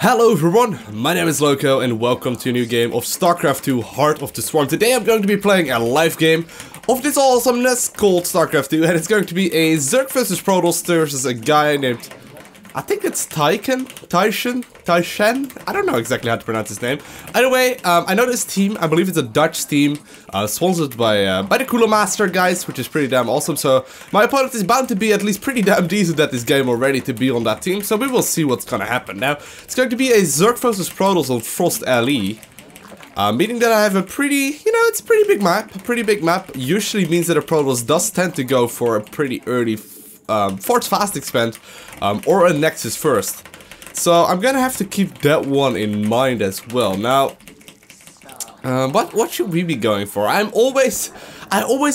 Hello everyone, my name is Lowko and welcome to a new game of StarCraft II Heart of the Swarm. Today I'm going to be playing a live game of this awesomeness called StarCraft II, and it's going to be a Zerg versus Protoss versus a guy named, I think it's Taishen? I don't know exactly how to pronounce his name. Anyway, I know this team, I believe it's a Dutch team, sponsored by the Cooler Master guys, which is pretty damn awesome. So my opponent is bound to be at least pretty damn decent at this game already to be on that team. So we will see what's gonna happen. Now, it's going to be a Zerg versus Protoss on Frost LE. Meaning that I have a pretty, it's a pretty big map. A pretty big map usually means that a Protoss does tend to go for a pretty early Force Fast Expand or a Nexus first. So I'm gonna have to keep that one in mind as well. Now, what should we be going for? I always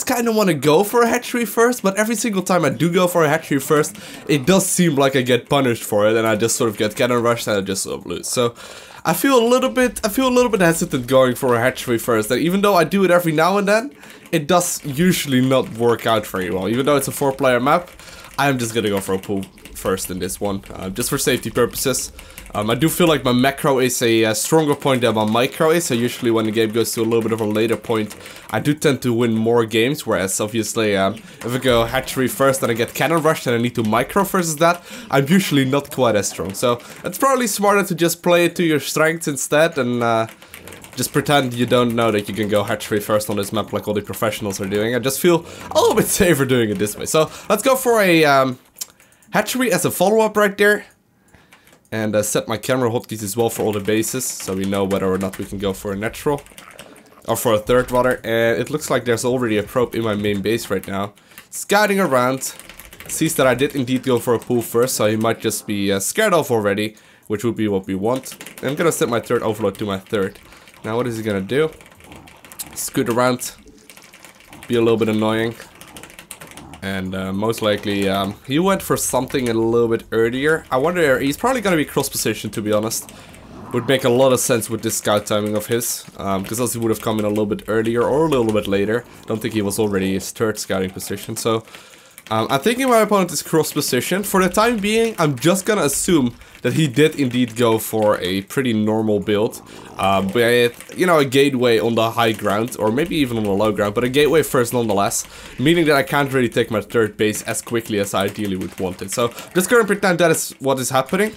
kind of want to go for a hatchery first, but every single time I do go for a hatchery first, it does seem like I get punished for it, and I just sort of get cannon rushed and I just sort of lose. So I feel a little bit hesitant going for a hatchery first. And even though I do it every now and then, it does usually not work out very well. Even though it's a 4-player map, I'm just gonna go for a pool first in this one, just for safety purposes. I do feel like my macro is a stronger point than my micro is, so usually when the game goes to a little bit of a later point, I do tend to win more games, whereas obviously if I go hatchery first and I get cannon rushed and I need to micro versus that, I'm usually not quite as strong. So it's probably smarter to just play it to your strengths instead and just pretend you don't know that you can go hatchery first on this map like all the professionals are doing. I just feel a little bit safer doing it this way. So let's go for a hatchery as a follow-up right there. And set my camera hotkeys as well for all the bases, so we know whether or not we can go for a natural. Or for a third rather. And it looks like there's already a probe in my main base right now. Scouting around. Sees that I did indeed go for a pool first, so he might just be scared off already. Which would be what we want. And I'm gonna set my third overload to my third. Now what is he gonna do? Scoot around. Be a little bit annoying. And most likely, he went for something a little bit earlier. I wonder, he's probably gonna be cross-positioned, to be honest. Would make a lot of sense with this scout timing of his. Because else he would have come in a little bit earlier or a little bit later. Don't think he was already his third scouting position. So, I'm thinking my opponent is cross-positioned. For the time being, I'm just gonna assume that he did indeed go for a pretty normal build. With, a gateway on the high ground, or maybe even on the low ground, but a gateway first nonetheless. Meaning that I can't really take my third base as quickly as I ideally would want it. So, just gonna pretend that is what is happening.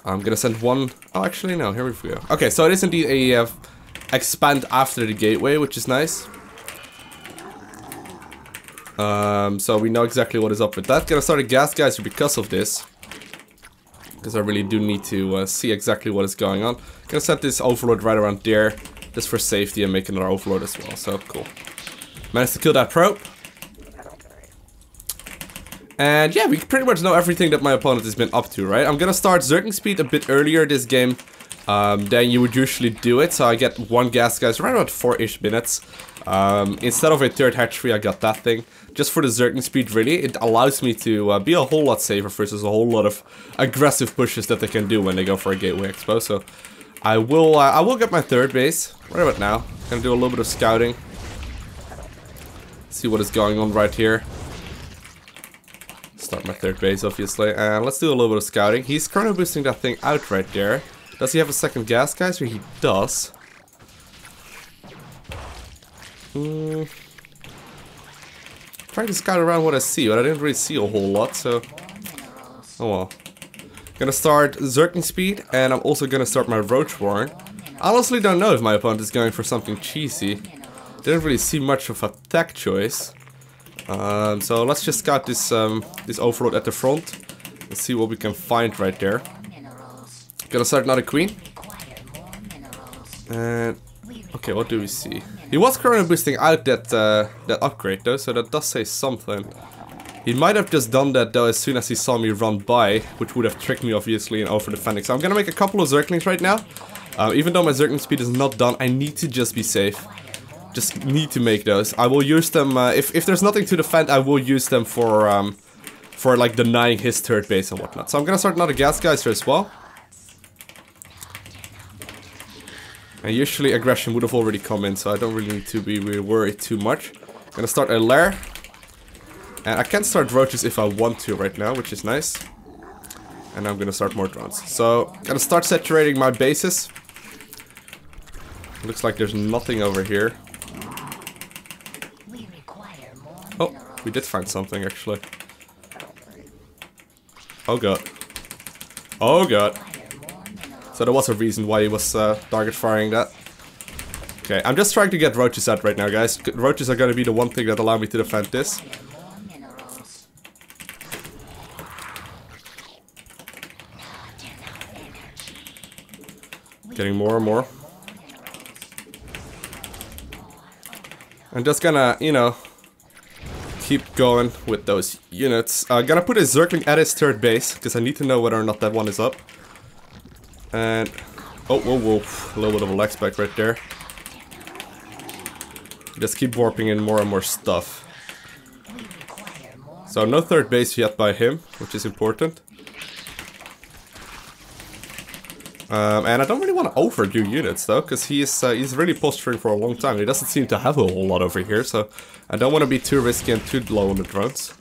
I'm gonna send one. Oh, actually, no, here we go. Okay, so it is indeed a expand after the gateway, which is nice. So we know exactly what is up with that. Gonna start a gas geyser because of this. Because I really do need to see exactly what is going on. Gonna set this overload right around there. Just for safety and make another overload as well. So cool. Managed to kill that probe. And yeah, we pretty much know everything that my opponent has been up to, right? I'm gonna start Zerging speed a bit earlier this game than you would usually do it. So I get one gas geyser right around 4-ish minutes. Instead of a third hatchery, I got that thing. Just for the Zerging speed, really. It allows me to be a whole lot safer versus a whole lot of aggressive pushes that they can do when they go for a gateway expo. So I will get my third base. Right about now. Gonna do a little bit of scouting. See what is going on right here. Start my third base, obviously. And let's do a little bit of scouting. He's currently boosting that thing out right there. Does he have a second gas geyser? He does. Trying to scout around what I see, but I didn't really see a whole lot, so... Oh well. Gonna start Zerging speed, and I'm also gonna start my Roach Warren. I honestly don't know if my opponent is going for something cheesy. Didn't really see much of a tech choice. So let's just scout this this overload at the front. Let's see what we can find right there. Gonna start another queen. And... okay, what do we see? He was currently boosting out that upgrade though, so that does say something. He might have just done that though as soon as he saw me run by, which would have tricked me obviously in over-defending. So I'm gonna make a couple of Zerglings right now. Even though my Zergling speed is not done, I need to just be safe. Just need to make those. I will use them, if there's nothing to defend, I will use them for like denying his third base and whatnot. So I'm gonna start another gas geyser as well. And usually aggression would have already come in, so I don't really need to be worried too much. I'm gonna start a lair. And I can start roaches if I want to right now, which is nice. And I'm gonna start more drones. So, gonna start saturating my bases. Looks like there's nothing over here. Oh, we did find something actually. Oh god. Oh god. So there was a reason why he was target firing that. Okay, I'm just trying to get roaches out right now, guys. Roaches are gonna be the one thing that allow me to defend this. Getting more and more. I'm just gonna, you know, keep going with those units. Gonna put a Zergling at his third base, because I need to know whether or not that one is up. And... oh, whoa, whoa. A little bit of a lag spike right there. Just keep warping in more and more stuff. So no third base yet by him, which is important. And I don't really want to overdo units though, because he's really posturing for a long time. He doesn't seem to have a whole lot over here, so I don't want to be too risky and too low on the drones.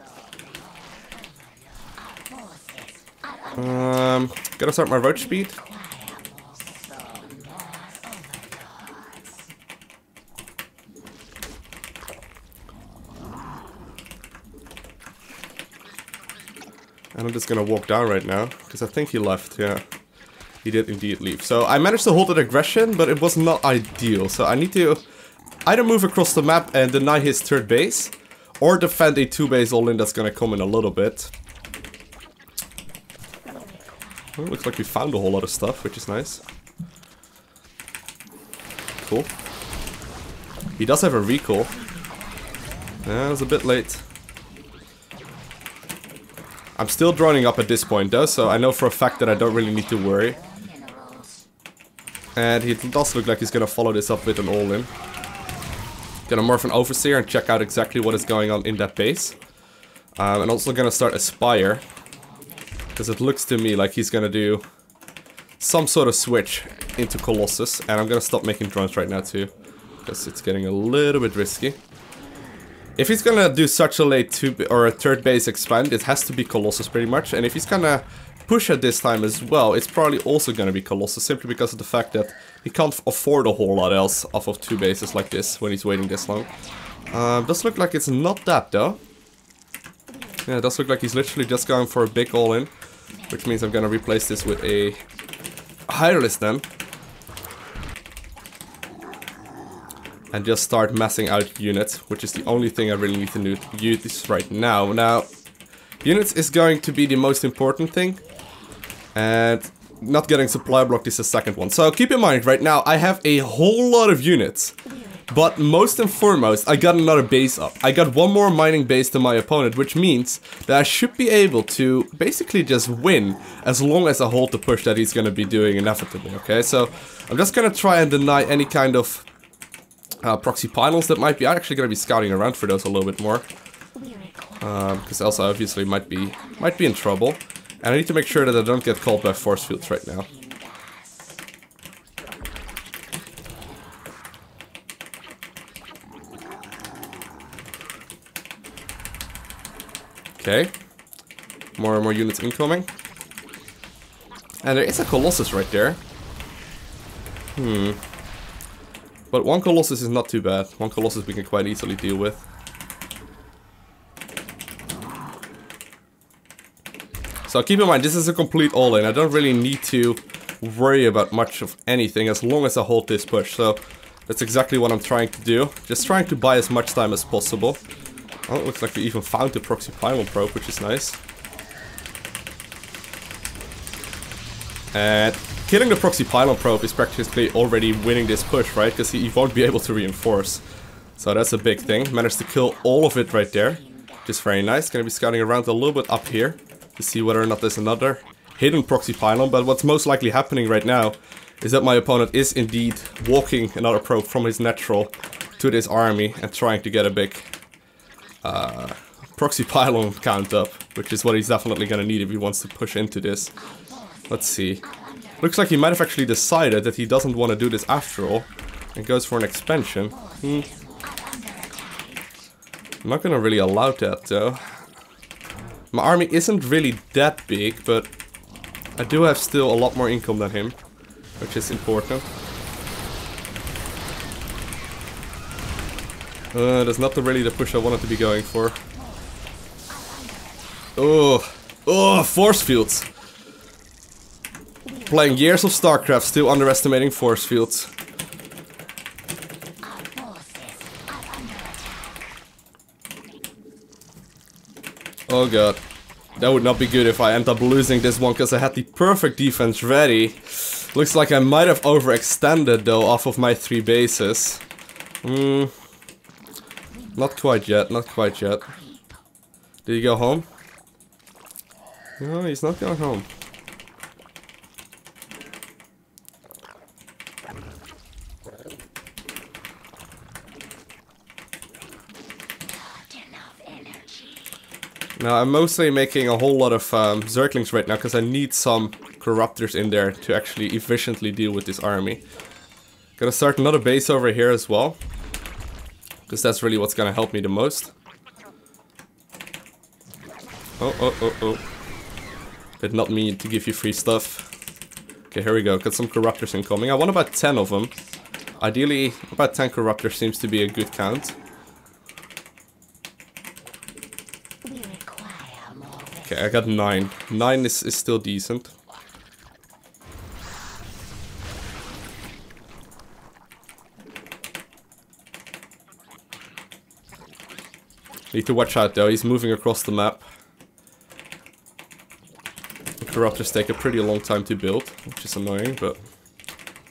Gotta start my roach speed. And I'm just gonna walk down right now, because I think he left, yeah. He did indeed leave. So I managed to hold that aggression, but it was not ideal. So I need to either move across the map and deny his third base, or defend a 2-base all-in that's gonna come in a little bit. Well, looks like we found a whole lot of stuff, which is nice. Cool. He does have a recall. Yeah, it was a bit late. I'm still droning up at this point though, so I know for a fact that I don't really need to worry. And he does look like he's gonna follow this up with an all-in. Gonna morph an overseer and check out exactly what is going on in that base. And also gonna start a spire. Because it looks to me like he's gonna do some sort of switch into Colossus. And I'm gonna stop making drones right now too, because it's getting a little bit risky. If he's gonna do such a late third base expand, it has to be Colossus pretty much. And if he's gonna push at this time as well, it's probably also gonna be Colossus, simply because of the fact that he can't afford a whole lot else off of 2 bases like this when he's waiting this long. Does look like it's not that though. Yeah, it does look like he's literally just going for a big all-in, which means I'm gonna replace this with a Hireless then. And just start massing out units, which is the only thing I really need to use right now. Now, units is going to be the most important thing. And not getting supply blocked is the second one. So keep in mind, right now I have a whole lot of units. But most and foremost, I got another base up. I got one more mining base than my opponent, which means that I should be able to basically just win as long as I hold the push that he's going to be doing inevitably, okay? So I'm just going to try and deny any kind of proxy pylons that might be. I'm actually going to be scouting around for those a little bit more. Because else I obviously might be in trouble. And I need to make sure that I don't get caught by force fields right now. Okay. More and more units incoming. And there is a Colossus right there. But one Colossus is not too bad. One Colossus we can quite easily deal with. So keep in mind, this is a complete all-in. I don't really need to worry about much of anything as long as I hold this push. So that's exactly what I'm trying to do. Just trying to buy as much time as possible. Oh, it looks like we even found the proxy pylon probe, which is nice. And killing the proxy pylon probe is practically already winning this push, right? Because he won't be able to reinforce. So that's a big thing. Managed to kill all of it right there, which is very nice. Gonna be scouting around a little bit up here to see whether or not there's another hidden proxy pylon. But what's most likely happening right now is that my opponent is indeed walking another probe from his natural to this army and trying to get a big proxy pylon count up, which is what he's definitely gonna need if he wants to push into this. Let's see. Looks like he might have actually decided that he doesn't want to do this after all and goes for an expansion. I'm not gonna really allow that though. My army isn't really that big, but I do have still a lot more income than him, which is important. That's not really the push I wanted to be going for. Oh, force fields. Playing years of StarCraft, still underestimating force fields. Oh god. That would not be good if I end up losing this one, because I had the perfect defense ready. Looks like I might have overextended though off of my 3 bases. Not quite yet, not quite yet. Did he go home? No, he's not going home. Now, I'm mostly making a whole lot of Zerglings right now, because I need some Corruptors in there to actually efficiently deal with this army. Gonna start another base over here as well, because that's really what's gonna help me the most. Oh. Did not mean to give you free stuff. Okay, here we go. Got some Corruptors incoming. I want about 10 of them. Ideally, about 10 Corruptors seems to be a good count. Okay, I got 9. 9 is still decent. Need to watch out though, he's moving across the map. The Corruptors take a pretty long time to build, which is annoying, but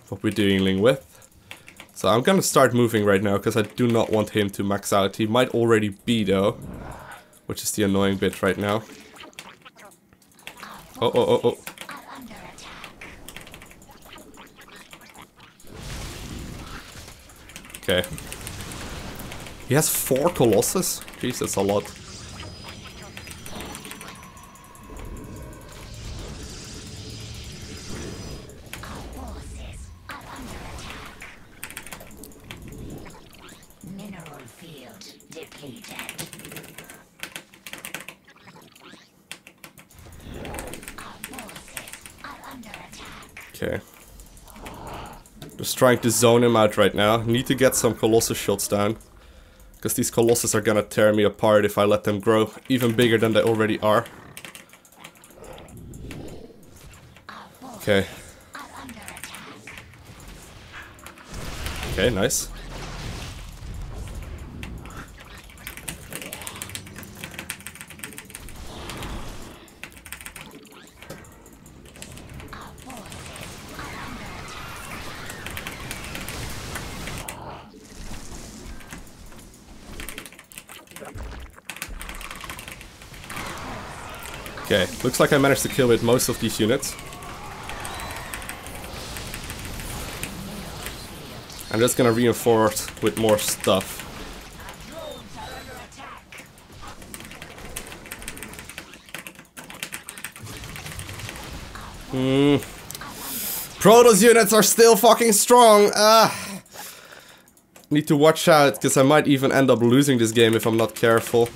what we're dealing with. So I'm gonna start moving right now, because I do not want him to max out. He might already be though, which is the annoying bit right now. Oh. Okay. He has 4 Colossus? Jeez, that's a lot. Mineral field depleted. Okay. Just trying to zone him out right now. Need to get some Colossus shots down, because these Colossus are gonna tear me apart if I let them grow even bigger than they already are. Okay. Okay, nice. Okay, looks like I managed to kill with most of these units. I'm just gonna reinforce with more stuff. Protoss units are still fucking strong! Need to watch out, because I might even end up losing this game if I'm not careful.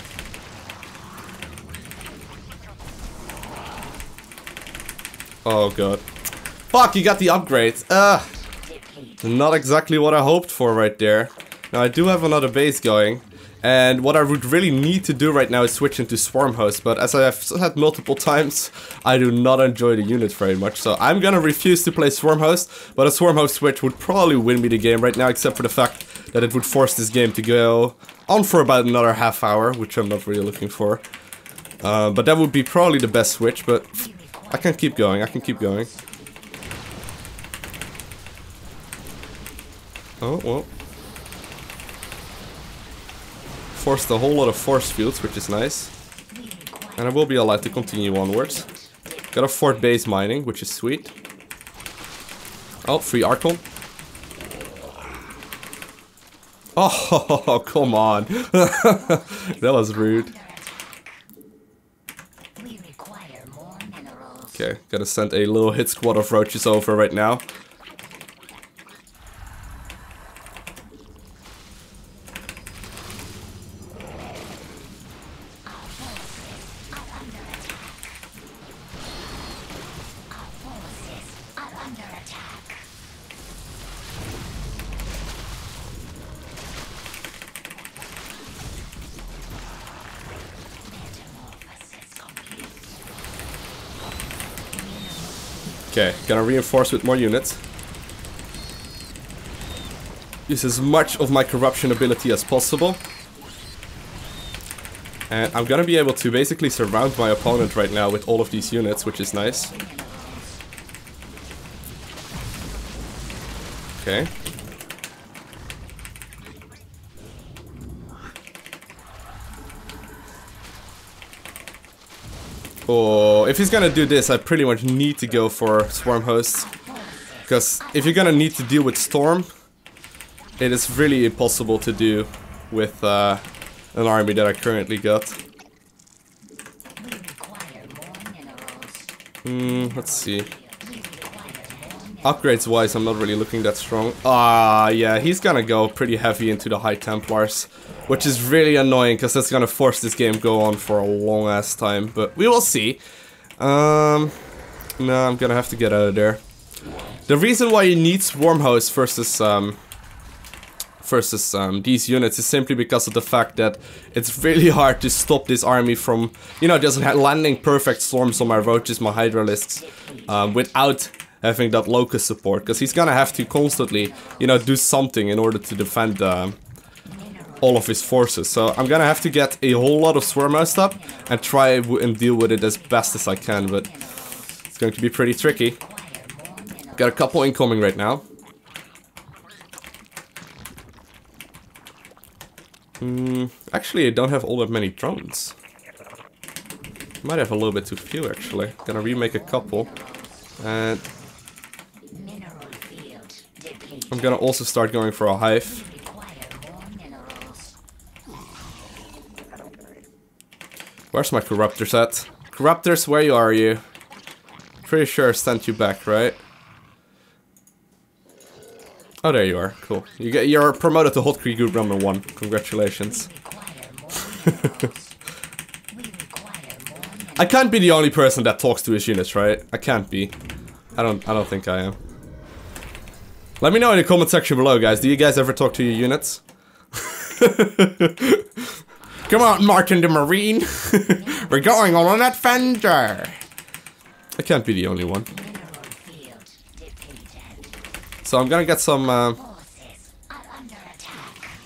Oh god. Fuck, you got the upgrade. Not exactly what I hoped for right there. Now I do have another base going, and what I would really need to do right now is switch into Swarm Host, but as I have said multiple times, I do not enjoy the unit very much, so I'm gonna refuse to play Swarm Host, but a Swarm Host switch would probably win me the game right now, except for the fact that it would force this game to go on for about another half hour, which I'm not really looking for. But that would be probably the best switch, but I can keep going, I can keep going. Oh, well. Forced a whole lot of force fields, which is nice. And I will be allowed to continue onwards. Got a fort base mining, which is sweet. Oh, free Archon. Oh, come on. That was rude. Okay, gotta send a little hit squad of roaches over right now. Okay, gonna reinforce with more units. Use as much of my corruption ability as possible. And I'm gonna be able to basically surround my opponent right now with all of these units, which is nice. Okay. Oh, if he's gonna do this, I pretty much need to go for Swarm Hosts. Because if you're gonna need to deal with Storm, it is really impossible to do with an army that I currently got. Let's see. Upgrades wise, I'm not really looking that strong. Yeah, he's gonna go pretty heavy into the High Templars. Which is really annoying, because that's gonna force this game go on for a long ass time. But we will see. No, I'm gonna have to get out of there. The reason why you need Swarm Hosts versus these units is simply because of the fact that it's really hard to stop this army from, you know, just landing perfect storms on my roaches, my Hydralisks, without having that Locust support. Because he's gonna have to constantly, you know, do something in order to defend all of his forces. So I'm gonna have to get a whole lot of Swarm Host up and try and deal with it as best as I can, but it's going to be pretty tricky. Got a couple incoming right now. Actually, I don't have all that many drones. Might have a little bit too few, actually. Gonna remake a couple. And I'm gonna also start going for a hive. Where's my Corruptors at? Corruptors, where are you? Pretty sure I sent you back, right? Oh, there you are. Cool. You're promoted to Hot Creek Group number 1. Congratulations. I can't be the only person that talks to his units, right? I can't be. I don't think I am. Let me know in the comment section below, guys. Do you guys ever talk to your units? Come on, Martin the Marine. We're going on an adventure. I can't be the only one. So I'm gonna get some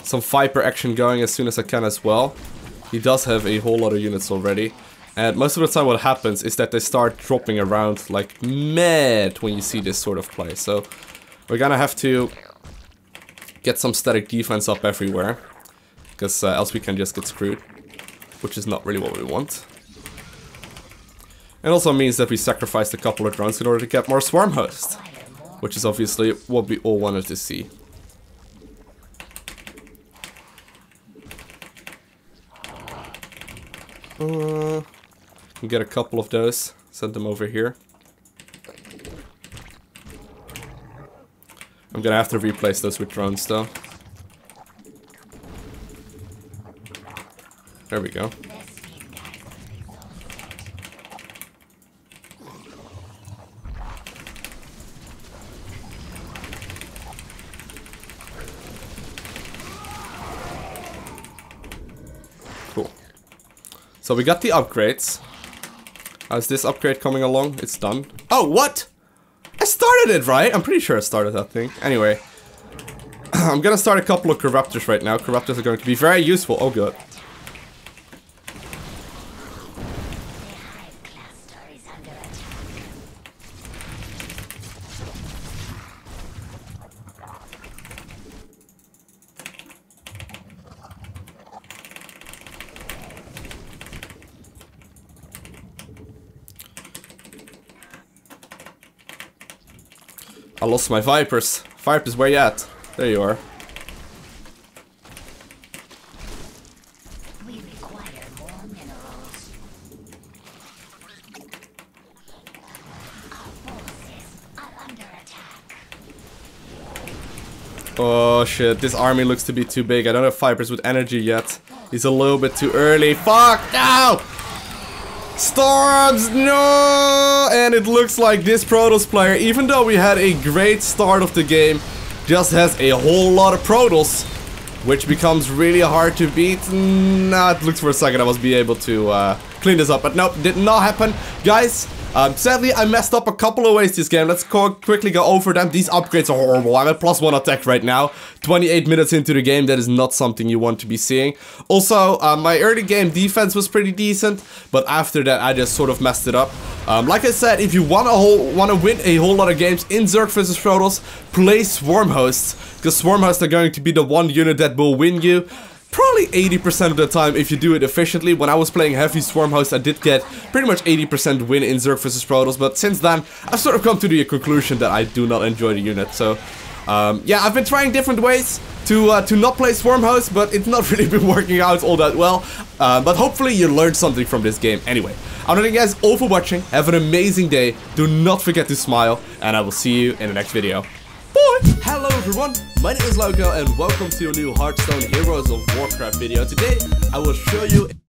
Viper action going as soon as I can as well. He does have a whole lot of units already. And most of the time what happens is that they start dropping around like mad when you see this sort of play. So we're gonna have to get some static defense up everywhere. Because else we can just get screwed. Which is not really what we want. It also means that we sacrificed a couple of drones in order to get more Swarm Hosts. Which is obviously what we all wanted to see. Get a couple of those. Send them over here. I'm gonna have to replace those with drones though. There we go. Cool. So we got the upgrades. How's this upgrade coming along? It's done. Oh, what? I started it, right? I'm pretty sure I started that thing. Anyway. I'm gonna start a couple of Corruptors right now. Corruptors are going to be very useful. Oh, good. I lost my Vipers. Vipers, where you at? There you are. We require more minerals. Our forces are under attack. Oh shit, this army looks to be too big. I don't have Vipers with energy yet. He's a little bit too early. Fuck! No! Storms! No! And it looks like this Protoss player, even though we had a great start of the game, just has a whole lot of Protoss, which becomes really hard to beat. Nah, it looks for a second I must be able to clean this up, but nope, did not happen. Guys, Sadly, I messed up a couple of ways this game. Let's quickly go over them. These upgrades are horrible. I'm at +1 attack right now. 28 minutes into the game. That is not something you want to be seeing. Also, my early game defense was pretty decent, but after that, I just sort of messed it up. Like I said, if you want to win a whole lot of games in Zerg vs Protoss, play Swarm Hosts, because Swarm Hosts are going to be the one unit that will win you. Probably 80% of the time if you do it efficiently. When I was playing heavy Swarm Host, I did get pretty much 80% win in Zerg vs Protoss, but since then, I've sort of come to the conclusion that I do not enjoy the unit. So, yeah, I've been trying different ways to not play Swarm Host, but it's not really been working out all that well. But hopefully you learned something from this game. Anyway, I want to thank you guys all for watching. Have an amazing day. Do not forget to smile, and I will see you in the next video. Bye! Hello everyone, my name is Loko and welcome to a new Hearthstone Heroes of Warcraft video. Today I will show you